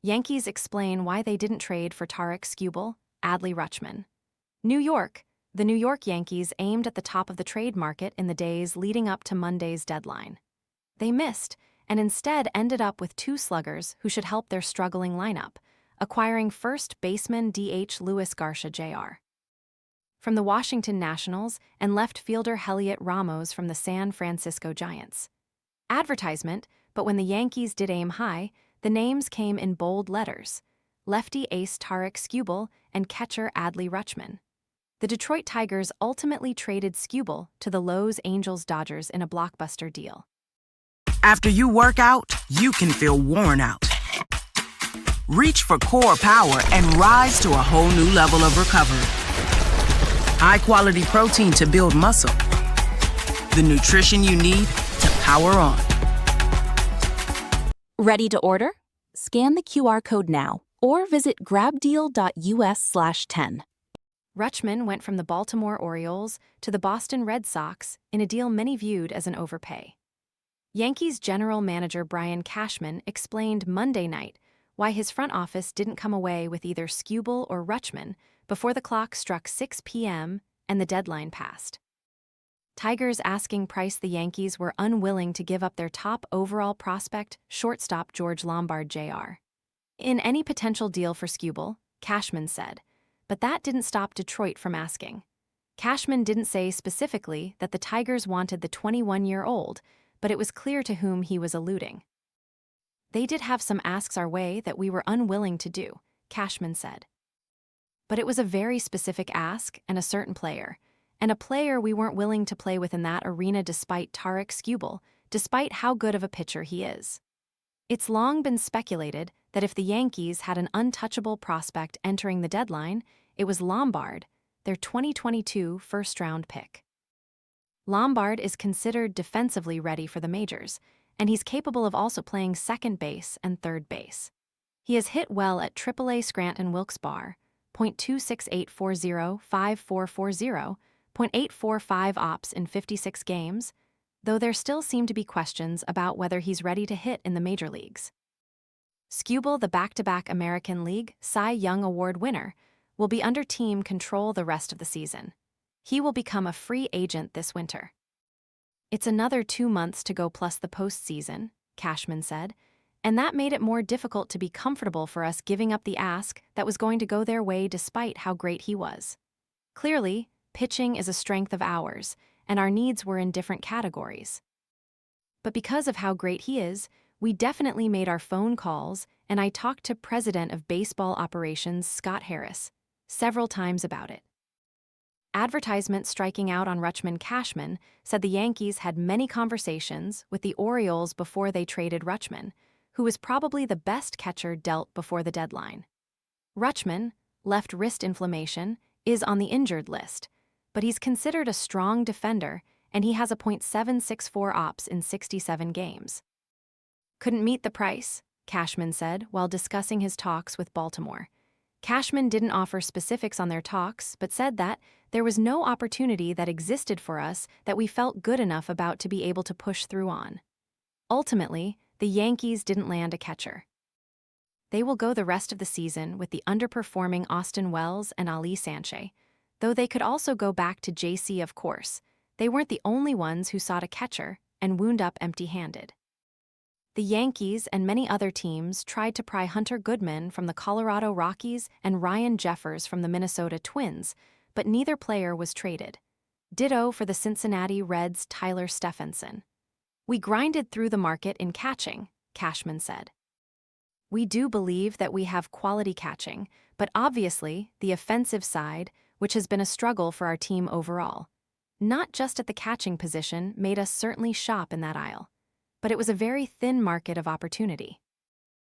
Yankees explain why they didn't trade for Tarik Skubal, Adley Rutschman. New York. The New York Yankees aimed at the top of the trade market in the days leading up to Monday's deadline. They missed, and instead ended up with two sluggers who should help their struggling lineup, acquiring first baseman DH Luis García Jr. from the Washington Nationals and left fielder Heliot Ramos from the San Francisco Giants. Advertisement, but when the Yankees did aim high, the names came in bold letters: lefty ace Tarik Skubal and catcher Adley Rutschman. The Detroit Tigers ultimately traded Skubal to the Los Angeles Dodgers in a blockbuster deal. After you work out, you can feel worn out. Reach for core power and rise to a whole new level of recovery. High-quality protein to build muscle. The nutrition you need to power on. Ready to order? Scan the QR code now or visit grabdeal.us/10. Rutschman went from the Baltimore Orioles to the Boston Red Sox in a deal many viewed as an overpay. Yankees general manager Brian Cashman explained Monday night why his front office didn't come away with either Skubal or Rutschman before the clock struck 6 p.m. and the deadline passed. Tigers asking price: the Yankees were unwilling to give up their top overall prospect, shortstop George Lombard Jr. in any potential deal for Skubal, Cashman said, but that didn't stop Detroit from asking. Cashman didn't say specifically that the Tigers wanted the 21-year-old, but it was clear to whom he was alluding. They did have some asks our way that we were unwilling to do, Cashman said. But it was a very specific ask and a certain player, and a player we weren't willing to play with in that arena despite Tarik Skubal, despite how good of a pitcher he is. It's long been speculated that if the Yankees had an untouchable prospect entering the deadline, it was Lombard, their 2022 first-round pick. Lombard is considered defensively ready for the majors, and he's capable of also playing second base and third base. He has hit well at AAA Scranton Wilkes-Barre, .26840, 5440, .845 ops in 56 games, though there still seem to be questions about whether he's ready to hit in the major leagues. Skubal, the back-to-back American League Cy Young Award winner, will be under team control the rest of the season. He will become a free agent this winter. It's another 2 months to go plus the postseason, Cashman said, and that made it more difficult to be comfortable for us giving up the ask that was going to go their way despite how great he was. Clearly, pitching is a strength of ours, and our needs were in different categories. But because of how great he is, we definitely made our phone calls, and I talked to President of Baseball Operations Scott Harris several times about it. Advertisement striking out on Rutschman. Cashman said the Yankees had many conversations with the Orioles before they traded Rutschman, who was probably the best catcher dealt before the deadline. Rutschman, left wrist inflammation, is on the injured list, but he's considered a strong defender, and he has a .764 ops in 67 games. Couldn't meet the price, Cashman said while discussing his talks with Baltimore. Cashman didn't offer specifics on their talks, but said that there was no opportunity that existed for us that we felt good enough about to be able to push through on. Ultimately, the Yankees didn't land a catcher. They will go the rest of the season with the underperforming Austin Wells and Ali Sanchez, though they could also go back to JC, of course. They weren't the only ones who sought a catcher and wound up empty-handed. The Yankees and many other teams tried to pry Hunter Goodman from the Colorado Rockies and Ryan Jeffers from the Minnesota Twins, but neither player was traded. Ditto for the Cincinnati Reds' Tyler Stephenson. We grinded through the market in catching, Cashman said. We do believe that we have quality catching, but obviously the offensive side, which has been a struggle for our team overall, not just at the catching position, made us certainly shop in that aisle. But it was a very thin market of opportunity.